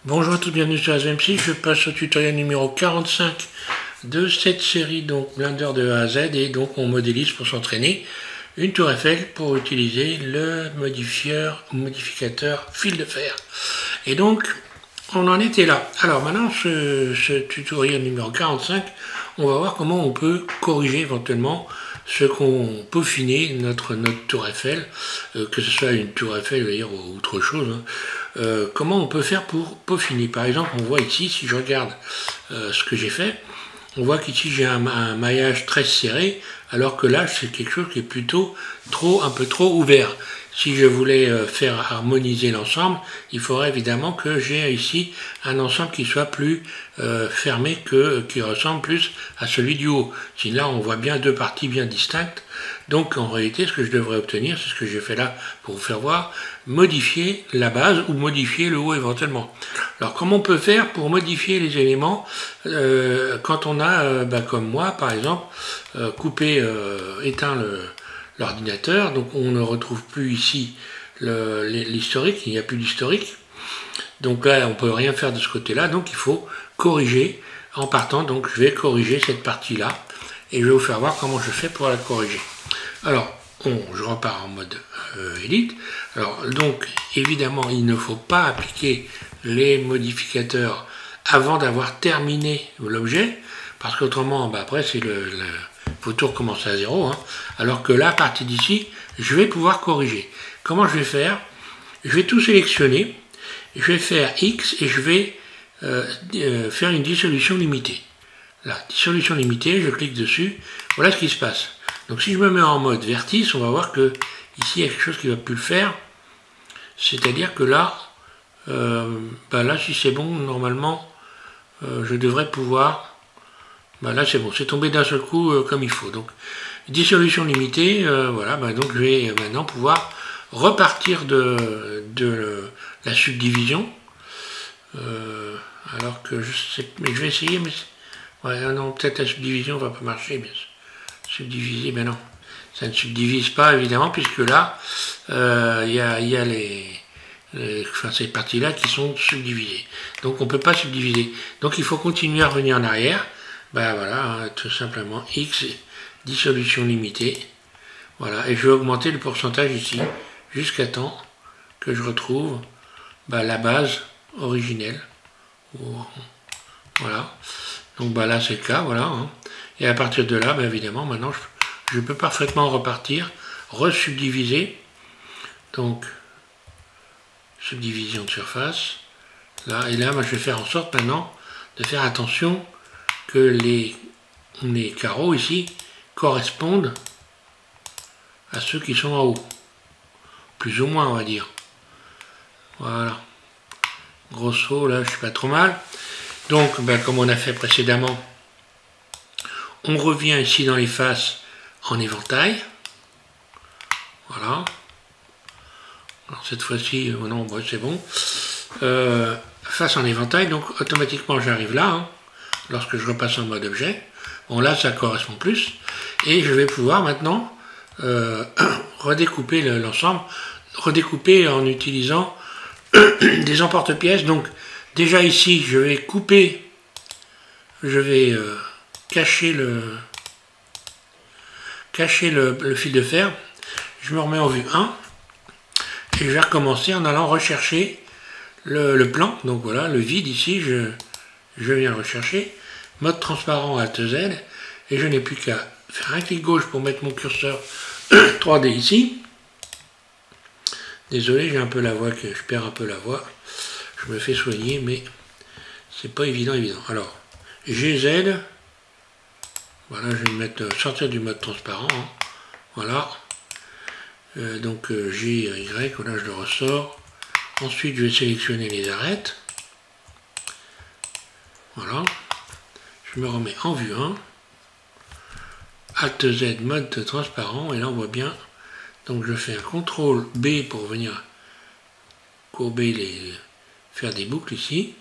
Bonjour à tous, bienvenue sur ASMC. Je passe au tutoriel numéro 45 de cette série, donc Blender de A à Z, et donc on modélise pour s'entraîner une tour Eiffel pour utiliser le modificateur fil de fer. Et donc on en était là. Alors maintenant ce tutoriel numéro 45, on va voir comment on peut corriger éventuellement ce qu'on peaufiner notre tour Eiffel, que ce soit une tour Eiffel d'ailleurs ou autre chose, hein. Comment on peut faire pour peaufiner. Par exemple, on voit ici, si je regarde ce que j'ai fait, on voit qu'ici j'ai un maillage très serré, alors que là c'est quelque chose qui est plutôt un peu trop ouvert. Si je voulais faire harmoniser l'ensemble, il faudrait évidemment que j'ai ici un ensemble qui soit plus fermé, qui ressemble plus à celui du haut. Si là on voit bien deux parties bien distinctes. Donc en réalité ce que je devrais obtenir, c'est ce que j'ai fait là pour vous faire voir, modifier la base ou modifier le haut éventuellement. Alors comment on peut faire pour modifier les éléments quand on a, comme moi par exemple, éteint l'ordinateur, donc on ne retrouve plus ici l'historique, il n'y a plus d'historique. Donc là, on ne peut rien faire de ce côté-là, donc il faut corriger en partant. Donc je vais corriger cette partie-là et je vais vous faire voir comment je fais pour la corriger. Alors, je repars en mode Elite. Alors, donc, évidemment, il ne faut pas appliquer les modificateurs avant d'avoir terminé l'objet, parce qu'autrement, après, c'est faut tout recommencer à zéro, hein. Alors que là, à partir d'ici, je vais pouvoir corriger. Comment je vais faire? Je vais tout sélectionner, je vais faire X et je vais faire une dissolution limitée. Là, dissolution limitée, je clique dessus, voilà ce qui se passe. Donc si je me mets en mode vertice, on va voir que ici il y a quelque chose qui ne va plus le faire. C'est-à-dire que là, là si c'est bon, normalement, je devrais pouvoir... là c'est bon, c'est tombé d'un seul coup comme il faut. Donc dissolution limitée, voilà, donc je vais maintenant pouvoir repartir de la subdivision. Alors que je sais, mais je vais essayer, mais ouais, non, peut-être la subdivision va pas marcher, bien sûr. Subdiviser, ben non, ça ne subdivise pas évidemment, puisque là, il y a ces parties-là qui sont subdivisées. Donc on ne peut pas subdiviser. Donc il faut continuer à revenir en arrière. Voilà, hein, tout simplement X, dissolution limitée. Voilà, et je vais augmenter le pourcentage ici, jusqu'à temps que je retrouve la base originelle. Voilà. Donc là c'est le cas, voilà. Hein. Et à partir de là, évidemment, maintenant je peux parfaitement repartir, resubdiviser. Donc subdivision de surface. Là, et là, je vais faire en sorte maintenant de faire attention que les carreaux ici correspondent à ceux qui sont en haut. Plus ou moins, on va dire. Voilà. Grosso, là, je suis pas trop mal. Donc, comme on a fait précédemment, on revient ici dans les faces en éventail. Voilà. Alors cette fois-ci, non, c'est bon. Face en éventail, donc automatiquement j'arrive là, hein, lorsque je repasse en mode objet. Bon, là, ça correspond plus. Et je vais pouvoir maintenant redécouper l'ensemble, redécouper en utilisant des emporte-pièces. Donc, déjà ici, je vais couper, je vais cacher le fil de fer. Je me remets en vue 1 et je vais recommencer en allant rechercher le plan. Donc voilà, le vide ici, je viens le rechercher. Mode transparent Alt Z, et je n'ai plus qu'à faire un clic gauche pour mettre mon curseur 3D ici. Désolé, j'ai un peu la voix, je perds un peu la voix. Je me fais soigner, mais c'est pas évident. Alors, GZ, voilà, je vais me mettre, sortir du mode transparent, hein. Voilà. Donc GY, voilà, je le ressors. Ensuite, je vais sélectionner les arêtes. Voilà. Je me remets en vue 1. Alt Z, mode transparent, et là on voit bien. Donc je fais un CTRL B pour venir courber faire des boucles ici.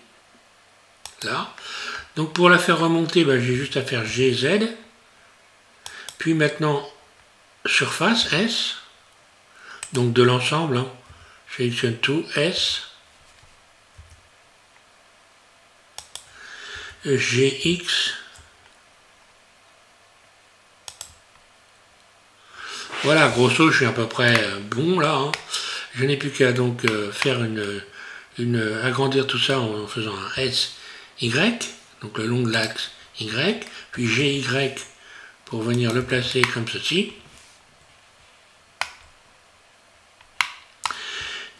Là. Donc pour la faire remonter, j'ai juste à faire GZ. Puis maintenant, surface S. Donc de l'ensemble, hein. Je sélectionne tout, S. GX. Voilà, grosso, je suis à peu près bon là. Hein. Je n'ai plus qu'à donc faire agrandir tout ça en faisant un SY, donc le long de l'axe Y, puis GY pour venir le placer comme ceci.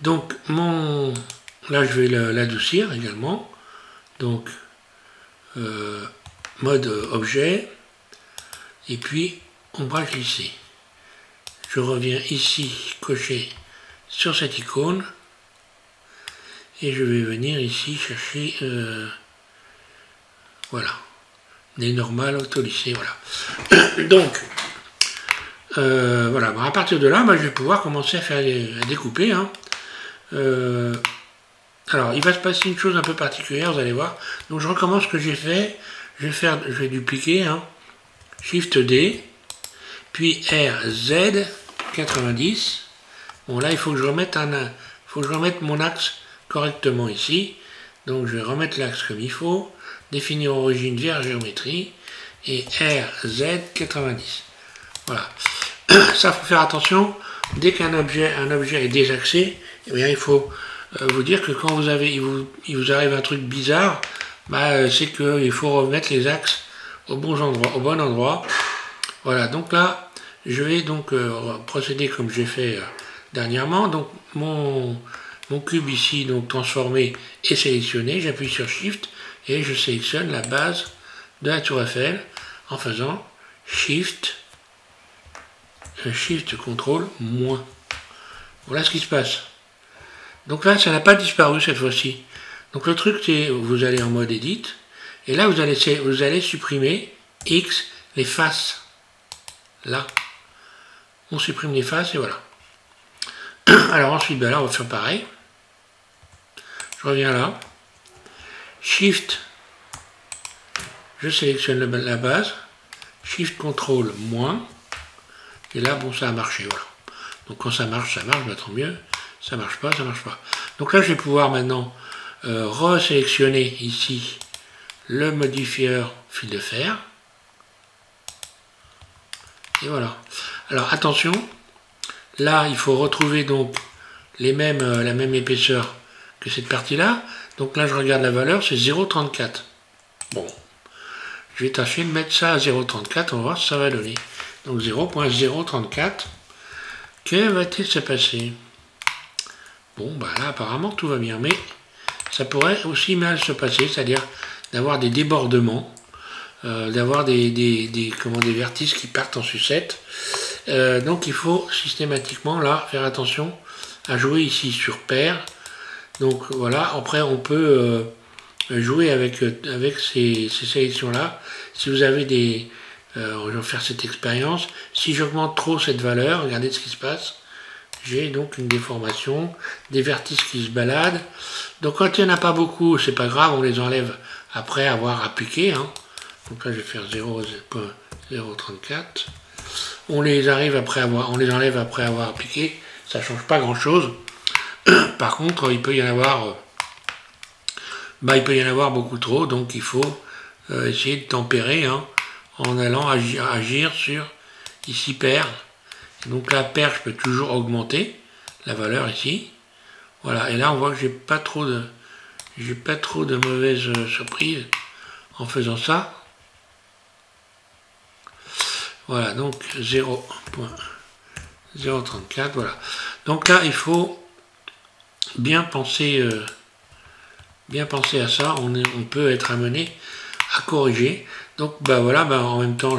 Donc là je vais l'adoucir également. Donc mode objet et puis ombrage lissé. Je reviens ici cocher sur cette icône et je vais venir ici chercher voilà, des normales auto-lissées, voilà. Donc voilà, à partir de là, je vais pouvoir commencer à découper. Hein. Alors, il va se passer une chose un peu particulière, vous allez voir. Donc, je recommence ce que j'ai fait. Je vais dupliquer, hein. Shift D, puis RZ 90. Bon, là, il faut que je remette mon axe correctement ici. Donc, je vais remettre l'axe comme il faut. Définir origine vers géométrie. Et RZ 90. Voilà. Ça, il faut faire attention. Dès qu'un objet est désaxé, eh bien, il faut vous dire que quand il vous arrive un truc bizarre, c'est qu'il faut remettre les axes au bon endroit. Voilà, donc là, je vais donc procéder comme j'ai fait dernièrement. Donc mon cube ici, donc transformé et sélectionné, j'appuie sur Shift et je sélectionne la base de la tour Eiffel en faisant Shift CTRL moins. Voilà ce qui se passe. Donc là, ça n'a pas disparu cette fois-ci. Donc le truc, c'est vous allez en mode Edit, et là, vous allez supprimer X, les faces. Là, on supprime les faces, et voilà. Alors ensuite, là, on va faire pareil. Je reviens là. Shift, je sélectionne la base. Shift CTRL moins. Et là, bon, ça a marché, voilà. Donc quand ça marche, tant mieux. Ça marche pas, ça marche pas. Donc là, je vais pouvoir maintenant resélectionner ici le modifieur fil de fer. Et voilà. Alors attention, là, il faut retrouver donc la même épaisseur que cette partie-là. Donc là, je regarde la valeur, c'est 0,34. Bon, je vais tâcher de mettre ça à 0,34, on va voir ce que ça va donner. Donc 0.034. Que va-t-il se passer? Bon, là, apparemment, tout va bien, mais ça pourrait aussi mal se passer, c'est-à-dire d'avoir des débordements, d'avoir des vertices qui partent en sucette. Donc, il faut systématiquement, là, faire attention à jouer ici sur paire. Donc, voilà, après, on peut jouer avec ces sélections-là. Si vous avez on va faire cette expérience. Si j'augmente trop cette valeur, regardez ce qui se passe. J'ai donc une déformation, des vertices qui se baladent. Donc quand il n'y en a pas beaucoup, c'est pas grave, on les enlève après avoir appliqué. Hein. Donc là, je vais faire 0.034. On les enlève après avoir appliqué. Ça ne change pas grand-chose. Par contre, il peut y en avoir, beaucoup trop. Donc il faut essayer de tempérer, hein, en allant agir sur ici paire. Donc la paire, je peux toujours augmenter la valeur ici. Voilà, et là on voit que j'ai pas trop de mauvaises surprises en faisant ça. Voilà, donc 0.034, voilà. Donc là, il faut bien penser à ça. On peut être amené à corriger. Donc voilà, en même temps,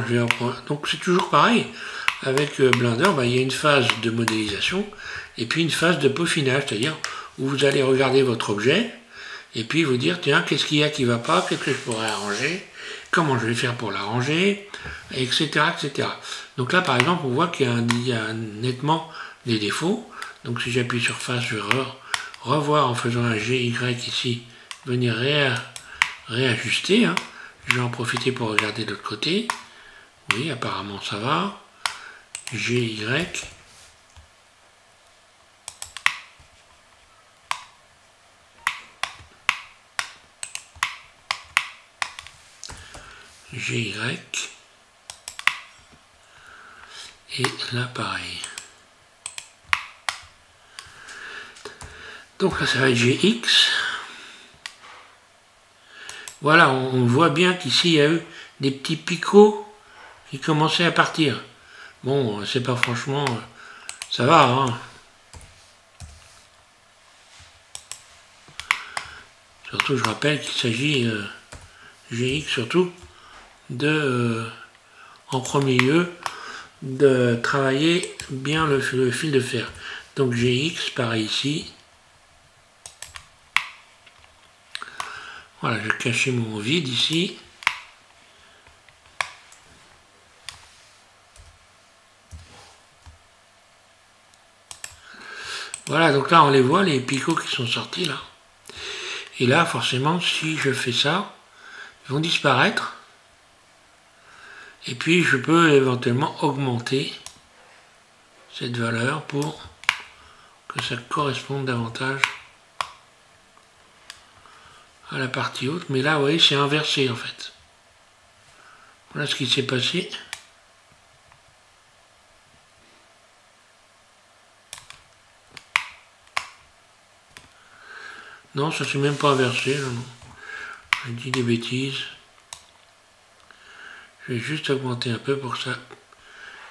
donc c'est toujours pareil. Avec Blender, il y a une phase de modélisation et puis une phase de peaufinage, c'est-à-dire où vous allez regarder votre objet et puis vous dire, tiens, qu'est-ce qu'il y a qui ne va pas, qu'est-ce que je pourrais arranger, comment je vais faire pour l'arranger, etc., etc. Donc là, par exemple, on voit qu'il y a nettement des défauts. Donc si j'appuie sur face, je vais revoir en faisant un GY ici, venir réajuster. Hein. Je vais en profiter pour regarder de l'autre côté. Oui, apparemment ça va. GY. GY. Et là pareil. Donc là ça va être GX. Voilà, on voit bien qu'ici il y a eu des petits picots qui commençaient à partir. Bon, c'est pas franchement... ça va, hein. Surtout, je rappelle qu'il s'agit, GX surtout, de, en premier lieu, de travailler bien le fil de fer. Donc GX, pareil ici. Voilà, je vais cacher mon vide ici. Voilà, donc là on les voit, les picots qui sont sortis là. Et là, forcément, si je fais ça, ils vont disparaître. Et puis, je peux éventuellement augmenter cette valeur pour que ça corresponde davantage à la partie haute. Mais là, vous voyez, c'est inversé en fait. Voilà ce qui s'est passé. Non, ça s'est même pas inversé. Non, non. Je dis des bêtises. Je vais juste augmenter un peu pour que ça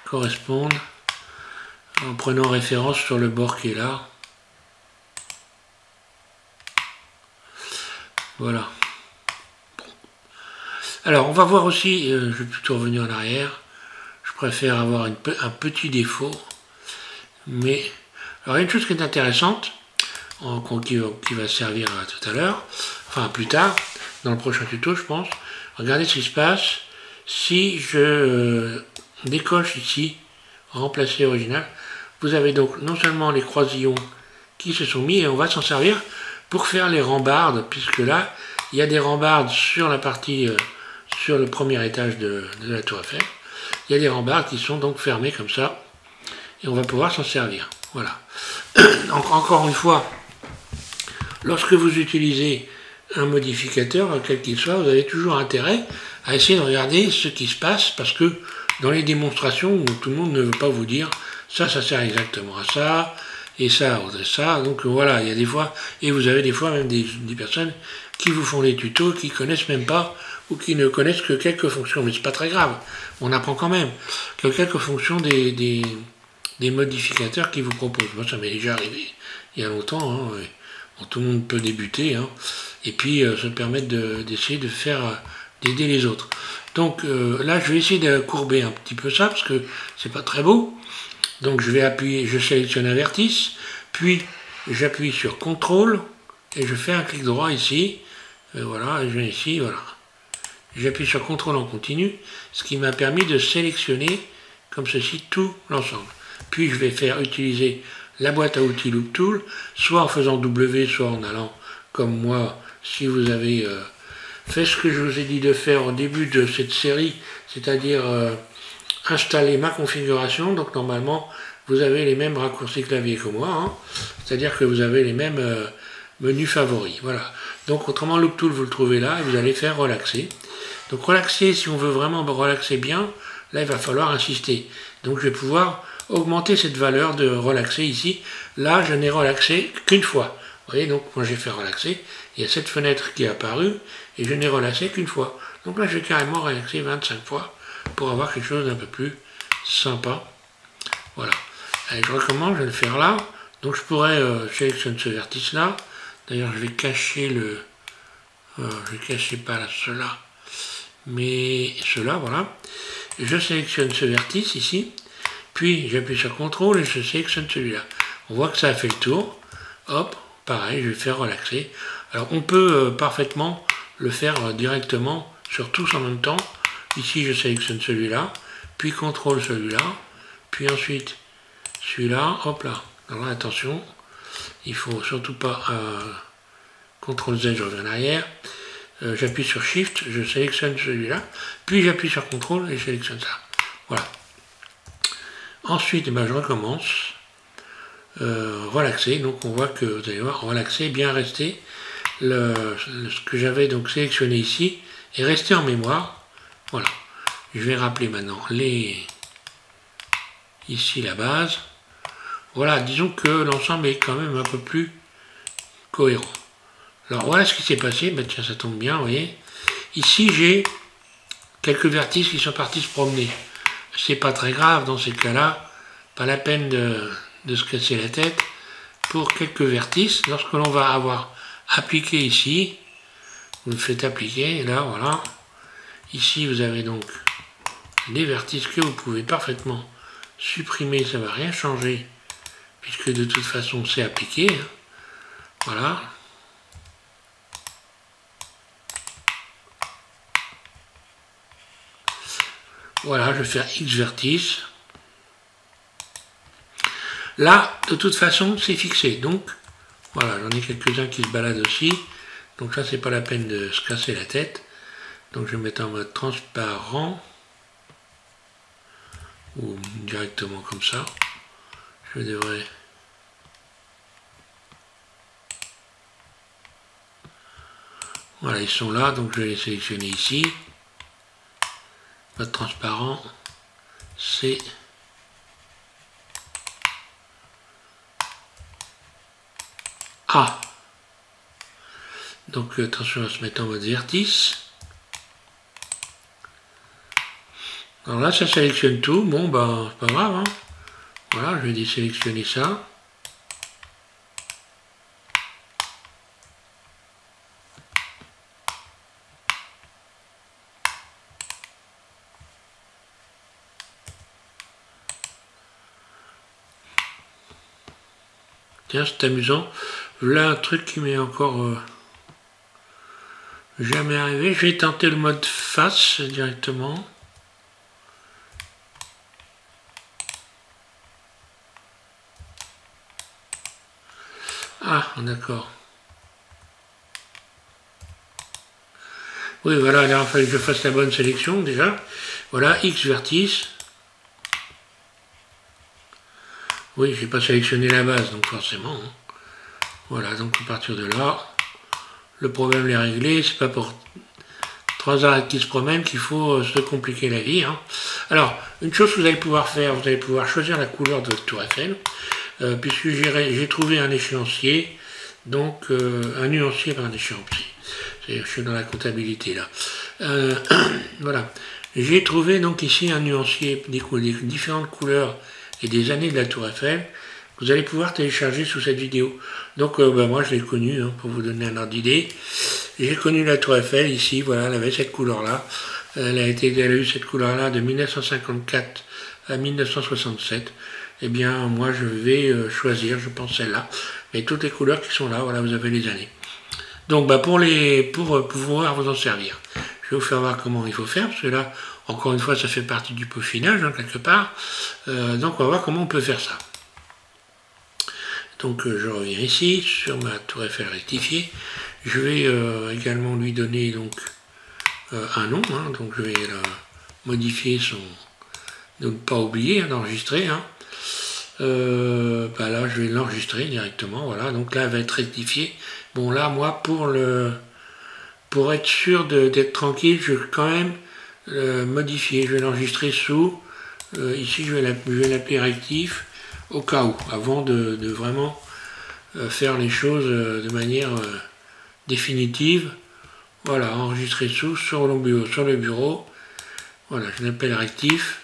corresponde. En prenant référence sur le bord qui est là. Voilà. Bon. Alors, on va voir aussi, je vais plutôt revenir en arrière. Je préfère avoir un petit défaut. Mais, alors, il y a une chose qui est intéressante, qui va servir tout à l'heure, enfin plus tard, dans le prochain tuto, je pense. Regardez ce qui se passe si je décoche ici, remplacer original. Vous avez donc non seulement les croisillons qui se sont mis, et on va s'en servir pour faire les rambardes, puisque là, il y a des rambardes sur la partie, sur le premier étage de la tour Eiffel. Il y a des rambardes qui sont donc fermées comme ça, et on va pouvoir s'en servir. Voilà. Donc encore une fois, lorsque vous utilisez un modificateur, quel qu'il soit, vous avez toujours intérêt à essayer de regarder ce qui se passe, parce que dans les démonstrations où tout le monde ne veut pas vous dire ça sert exactement à ça, et ça, donc voilà, il y a des fois, et vous avez des fois même des personnes qui vous font des tutos, qui connaissent même pas, ou qui ne connaissent que quelques fonctions, mais c'est pas très grave, on apprend quand même, que quelques fonctions des modificateurs qu'ils vous proposent. Moi ça m'est déjà arrivé il y a longtemps, hein, bon, tout le monde peut débuter, hein, et puis se permettre d'essayer de faire, d'aider les autres. Donc là je vais essayer de courber un petit peu ça, parce que c'est pas très beau. Donc je vais appuyer, je sélectionne un vertice, puis j'appuie sur CTRL, et je fais un clic droit ici, voilà, et je viens ici, voilà. J'appuie sur CTRL en continu, ce qui m'a permis de sélectionner, comme ceci, tout l'ensemble. Puis je vais faire utiliser la boîte à outils Loop Tool, soit en faisant W, soit en allant, comme moi, si vous avez fait ce que je vous ai dit de faire au début de cette série, c'est-à-dire installer ma configuration. Donc normalement, vous avez les mêmes raccourcis clavier que moi, hein, c'est-à-dire que vous avez les mêmes menus favoris. Voilà. Donc autrement, Loop Tool, vous le trouvez là, et vous allez faire relaxer. Donc relaxer, si on veut vraiment relaxer bien, là il va falloir insister. Donc je vais pouvoir augmenter cette valeur de relaxer ici. Là, je n'ai relaxé qu'une fois. Vous voyez, donc quand j'ai fait relaxer, il y a cette fenêtre qui est apparue, et je n'ai relaxé qu'une fois. Donc là, je vais carrément relaxer 25 fois pour avoir quelque chose d'un peu plus sympa. Voilà. Allez, je recommence, je vais le faire là. Donc je pourrais sélectionner ce vertice là. D'ailleurs, je vais cacher le... je vais cacher pas là, cela, mais cela, voilà. Je sélectionne ce vertice ici. Puis j'appuie sur CTRL et je sélectionne celui-là. On voit que ça a fait le tour. Hop, pareil, je vais faire relaxer. Alors on peut parfaitement le faire directement sur tous en même temps. Ici je sélectionne celui-là, puis CTRL celui-là, puis ensuite celui-là, hop là. Alors attention, il faut surtout pas CTRL Z, je reviens en arrière. J'appuie sur Shift, je sélectionne celui-là, puis j'appuie sur CTRL et je sélectionne ça. Voilà. Ensuite, ben, je recommence. Relaxer, donc on voit que vous allez voir, relaxer, bien rester. Ce que j'avais donc sélectionné ici est resté en mémoire. Voilà. Je vais rappeler maintenant ici la base. Voilà, disons que l'ensemble est quand même un peu plus cohérent. Alors voilà ce qui s'est passé. Ben, tiens, ça tombe bien, vous voyez. Ici, j'ai quelques vertices qui sont partis se promener. C'est pas très grave dans ces cas-là. Pas la peine de se casser la tête pour quelques vertices. Lorsque l'on va avoir appliqué ici, vous le faites appliquer, là, voilà. Ici, vous avez donc des vertices que vous pouvez parfaitement supprimer, ça ne va rien changer, puisque de toute façon, c'est appliqué. Voilà. Voilà, je vais faire X vertices. Là, de toute façon, c'est fixé. Donc, voilà, j'en ai quelques-uns qui se baladent aussi. Donc ça, c'est pas la peine de se casser la tête. Donc je vais mettre en mode transparent. Ou directement comme ça. Je devrais... Voilà, ils sont là. Donc je vais les sélectionner ici. Mode transparent. C'est... A. Donc attention à se mettre en mode vertice. Alors là, ça sélectionne tout. Bon, bah, c'est pas grave. Hein. Voilà, je vais désélectionner ça. Tiens, c'est amusant. Là, un truc qui m'est encore jamais arrivé. Je vais tenter le mode face directement. Ah, d'accord. Oui, voilà, il fallait que je fasse la bonne sélection déjà. Voilà, X vertice. Oui, j'ai pas sélectionné la base, donc forcément. Hein. Voilà, donc à partir de là, le problème est réglé. C'est pas pour 3 arêtes qui se promènent qu'il faut se compliquer la vie. Hein. Alors, une chose que vous allez pouvoir faire, vous allez pouvoir choisir la couleur de votre tour Eiffel, puisque j'ai trouvé un échéancier, donc un nuancier par un échéancier. Je suis dans la comptabilité là. Voilà. J'ai trouvé donc ici un nuancier des différentes couleurs et des années de la tour Eiffel. Vous allez pouvoir télécharger sous cette vidéo. Donc moi je l'ai connu, hein, pour vous donner un ordre d'idée. J'ai connu la tour Eiffel ici, voilà, elle avait cette couleur-là. Elle a eu cette couleur-là de 1954 à 1967. Eh bien, moi je vais choisir, je pense celle-là. Mais toutes les couleurs qui sont là, voilà, vous avez les années. Donc pour pouvoir vous en servir, je vais vous faire voir comment il faut faire, parce que là, encore une fois, ça fait partie du peaufinage, hein, quelque part. Donc on va voir comment on peut faire ça. Donc je reviens ici, sur ma tour Eiffel rectifiée. Je vais également lui donner donc un nom, hein, donc je vais modifier son... de ne pas oublier hein, d'enregistrer. Hein. Là je vais l'enregistrer directement, voilà, donc là elle va être rectifiée. Bon là moi pour être sûr d'être tranquille, je vais quand même modifier, je vais l'enregistrer sous, ici je vais l'appeler rectif, au cas où, avant de vraiment faire les choses de manière définitive. Voilà, enregistrer sous sur le bureau, voilà, je l'appelle rectif,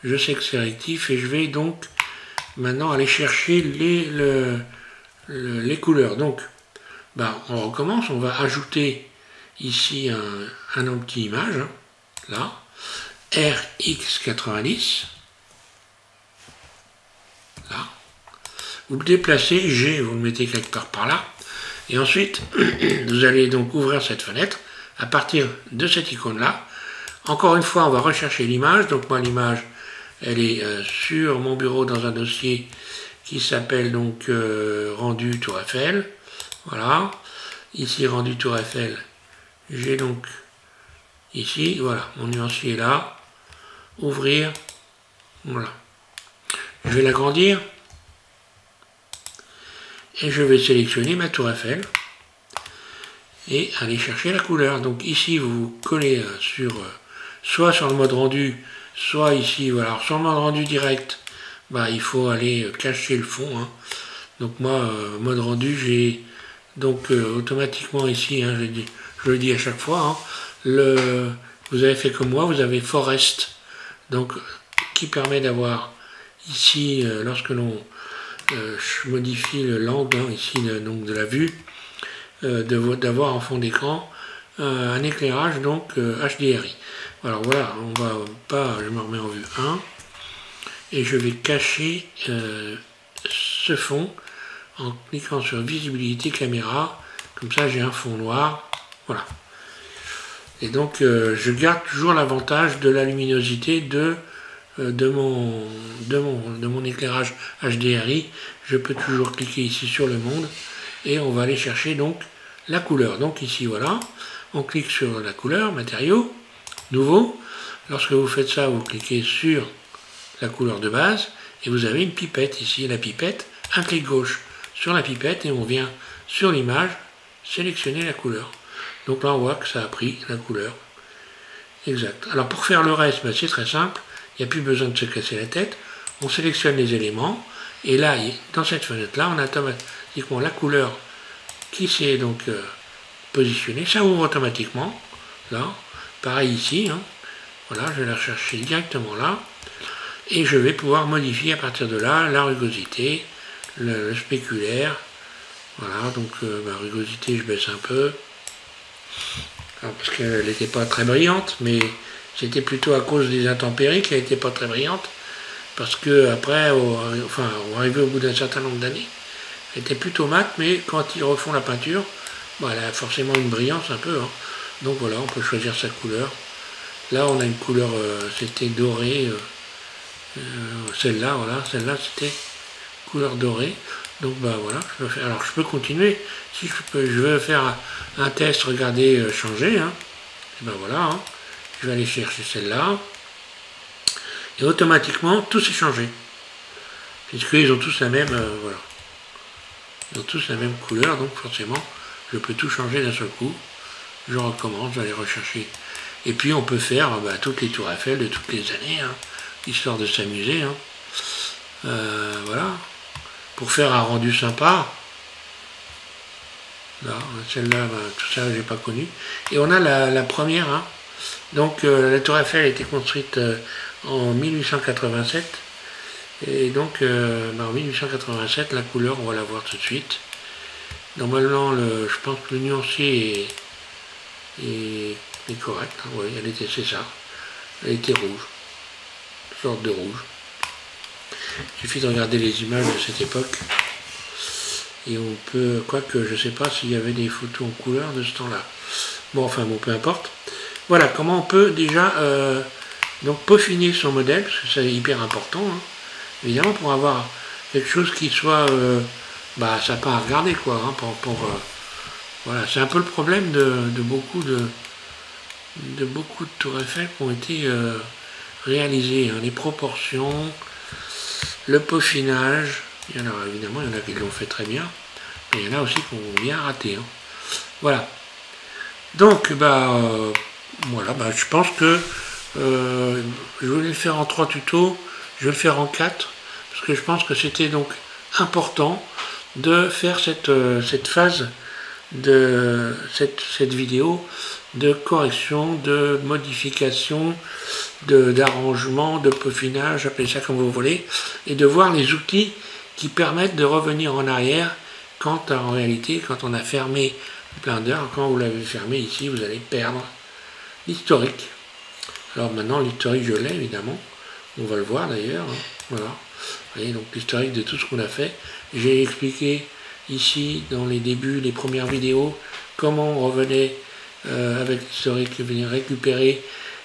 je sais que c'est rectif et je vais donc maintenant aller chercher les couleurs. Donc on recommence, on va ajouter ici un anti-image, hein, là, RX90, là, vous le déplacez, G, vous le mettez quelque part par là, et ensuite, vous allez donc ouvrir cette fenêtre, à partir de cette icône-là. Encore une fois, on va rechercher l'image, donc moi l'image, elle est sur mon bureau dans un dossier qui s'appelle donc rendu Tour Eiffel, voilà, ici rendu Tour Eiffel, j'ai donc ici, voilà, mon nuancier est là, ouvrir, voilà, je vais l'agrandir, et je vais sélectionner ma tour Eiffel, et aller chercher la couleur, donc ici vous collez sur soit sur le mode rendu, soit ici, voilà. Alors, sur le mode rendu direct, bah, il faut aller cacher le fond, hein. Donc moi, mode rendu, j'ai donc automatiquement ici, hein, je le dis à chaque fois, hein, vous avez fait comme moi, vous avez Forest, donc qui permet d'avoir ici, lorsque l'on modifie l'angle, hein, ici donc de la vue, d'avoir en fond d'écran un éclairage donc HDRI. Alors voilà, on va pas, je me remets en vue 1 et je vais cacher ce fond en cliquant sur visibilité caméra, comme ça j'ai un fond noir, voilà. Et donc je garde toujours l'avantage de la luminosité de mon éclairage HDRI. Je peux toujours cliquer ici sur le monde et on va aller chercher donc la couleur. Donc ici voilà, on clique sur la couleur, matériaux, nouveau. Lorsque vous faites ça, vous cliquez sur la couleur de base et vous avez une pipette ici, la pipette, un clic gauche sur la pipette et on vient sur l'image sélectionner la couleur. Donc là on voit que ça a pris la couleur exacte. Alors pour faire le reste, ben, c'est très simple, il n'y a plus besoin de se casser la tête. On sélectionne les éléments et là dans cette fenêtre là on a automatiquement la couleur qui s'est donc positionnée, ça ouvre automatiquement là, pareil ici, hein. Voilà, je vais la rechercher directement là et je vais pouvoir modifier à partir de là la rugosité, le spéculaire. Voilà, donc ma rugosité je baisse un peu. Alors, parce qu'elle n'était pas très brillante, mais c'était plutôt à cause des intempéries qu'elle n'était pas très brillante. Parce que après, arrivé au bout d'un certain nombre d'années, elle était plutôt mate, mais quand ils refont la peinture, bah, elle a forcément une brillance un peu, hein. Donc voilà, on peut choisir sa couleur. Là on a une couleur, c'était doré, celle-là, voilà, celle-là c'était couleur dorée. Donc bah voilà, alors je peux continuer. Si je veux faire un test, regardez, changer, hein. Et ben voilà, hein. Je vais aller chercher celle-là. Et automatiquement, tout s'est changé. Puisqu'ils ont tous la même, voilà. Ils ont tous la même couleur, donc forcément, je peux tout changer d'un seul coup. Je recommence, je vais aller rechercher. Et puis on peut faire toutes les tours Eiffel de toutes les années, hein, histoire de s'amuser, hein. Voilà. Pour faire un rendu sympa. Là, celle-là, tout ça, j'ai pas connu. Et on a la première, hein. Donc la tour Eiffel a été construite en 1887. Et donc en 1887, la couleur, on va la voir tout de suite. Normalement, je pense que le nuancier est correct. Hein, oui, c'est ça. Elle était rouge. Une sorte de rouge. Il suffit de regarder les images de cette époque. Et on peut, quoique je ne sais pas s'il y avait des photos en couleur de ce temps-là. Bon, enfin bon, peu importe. Voilà, comment on peut déjà donc peaufiner son modèle, parce que c'est hyper important, hein, évidemment, pour avoir quelque chose qui soit sympa à regarder, quoi. Hein, voilà, c'est un peu le problème de beaucoup de tours Eiffel qui ont été réalisées, hein, les proportions, le peaufinage. Il y en a évidemment, il y en a qui l'ont fait très bien, mais il y en a aussi qui ont bien raté, hein. Voilà. Donc voilà, je pense que je voulais le faire en 3 tutos, je vais le faire en 4, parce que je pense que c'était donc important de faire cette phase de cette vidéo de correction, de modification, d'arrangement, de peaufinage, appelez ça comme vous voulez, et de voir les outils qui permettent de revenir en arrière quand en réalité, quand on a fermé le Blender, quand vous l'avez fermé ici, vous allez perdre l'historique. Alors maintenant, l'historique, je l'ai évidemment, on va le voir d'ailleurs, hein. Voilà. Vous voyez, donc l'historique de tout ce qu'on a fait. J'ai expliqué ici, dans les débuts, les premières vidéos, comment on revenait avec l'historique, venir récupérer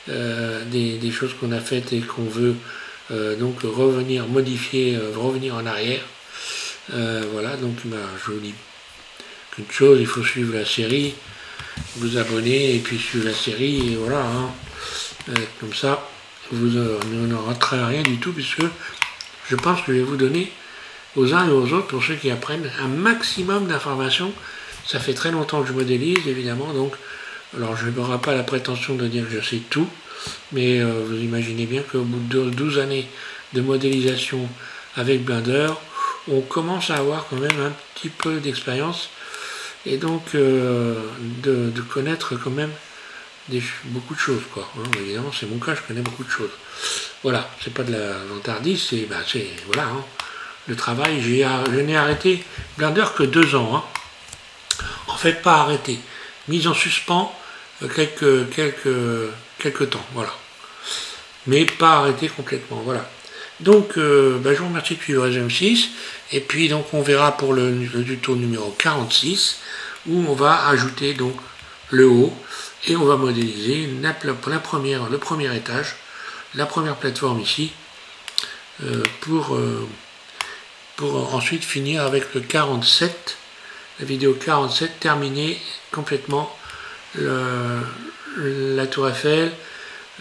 des choses qu'on a faites et qu'on veut donc revenir, modifier, revenir en arrière. Voilà, donc je vous dis qu'une chose, il faut suivre la série, vous abonner et puis suivre la série, et voilà, hein. Comme ça, vous ne raterez rien du tout, puisque je pense que je vais vous donner aux uns et aux autres, pour ceux qui apprennent, un maximum d'informations. Ça fait très longtemps que je modélise, évidemment, donc Alors je n'aurai pas la prétention de dire que je sais tout, mais vous imaginez bien qu'au bout de 12 années de modélisation avec Blender, on commence à avoir quand même un petit peu d'expérience et donc de connaître quand même beaucoup de choses, quoi. Hein, évidemment, c'est mon cas, je connais beaucoup de choses. Voilà, c'est pas de la vantardise, c'est voilà, hein, le travail. Je n'ai arrêté Blender que 2 ans. Hein. En fait, pas arrêté, mise en suspens quelques temps, voilà. Mais pas arrêté complètement, voilà. Donc, je vous remercie de suivre SM6, et puis donc on verra pour le tuto numéro 46, où on va ajouter donc le haut, et on va modéliser le premier étage, la première plateforme ici, pour ensuite finir avec le 47, la vidéo 47, terminer complètement la tour Eiffel.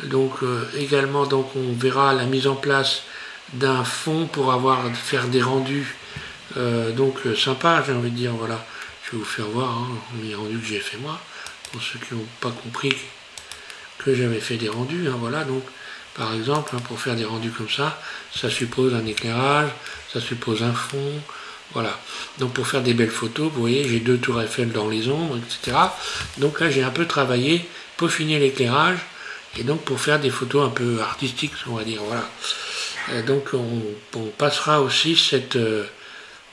Donc également donc on verra la mise en place d'un fond pour faire des rendus sympas, j'ai envie de dire. Voilà, je vais vous faire voir hein, les rendus que j'ai fait moi, pour ceux qui n'ont pas compris que j'avais fait des rendus. Hein, voilà, donc par exemple, hein, pour faire des rendus comme ça suppose un éclairage, ça suppose un fond. Voilà, donc pour faire des belles photos, vous voyez, j'ai 2 tours Eiffel dans les ombres, etc. Donc là, j'ai un peu travaillé, peaufiné l'éclairage, et donc pour faire des photos un peu artistiques, on va dire, voilà. Donc on passera aussi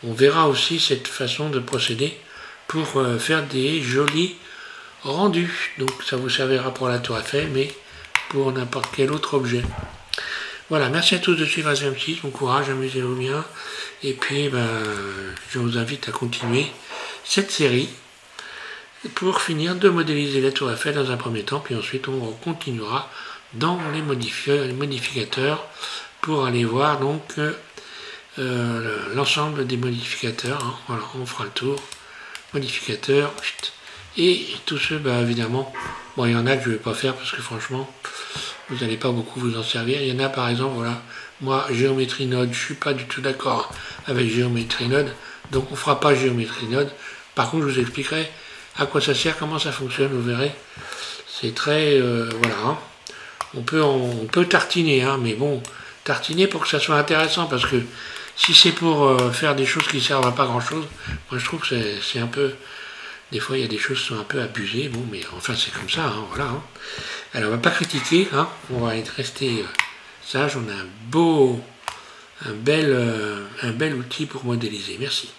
on verra aussi cette façon de procéder pour faire des jolis rendus. Donc ça vous servira pour la tour Eiffel, mais pour n'importe quel autre objet. Voilà, merci à tous de suivre SM6, bon courage, amusez-vous bien. Et puis, je vous invite à continuer cette série pour finir de modéliser la tour Eiffel dans un premier temps, puis ensuite on continuera dans les modificateurs pour aller voir donc l'ensemble des modificateurs. Hein. Voilà, on fera le tour, modificateurs, et tous ceux, évidemment, bon, il y en a que je ne vais pas faire parce que franchement, vous n'allez pas beaucoup vous en servir. Il y en a par exemple, voilà, moi, Geometry Node, je ne suis pas du tout d'accord avec Geometry Node, donc on ne fera pas Geometry Node. Par contre, je vous expliquerai à quoi ça sert, comment ça fonctionne, vous verrez. C'est très, voilà, hein. On peut tartiner, hein, mais bon, tartiner pour que ça soit intéressant, parce que si c'est pour faire des choses qui ne servent à pas grand-chose, moi je trouve que c'est un peu... Des fois, il y a des choses qui sont un peu abusées, bon, mais enfin, c'est comme ça, hein, voilà. Hein. Alors, on va pas critiquer, hein, on va rester sage, on a un bel outil pour modéliser. Merci.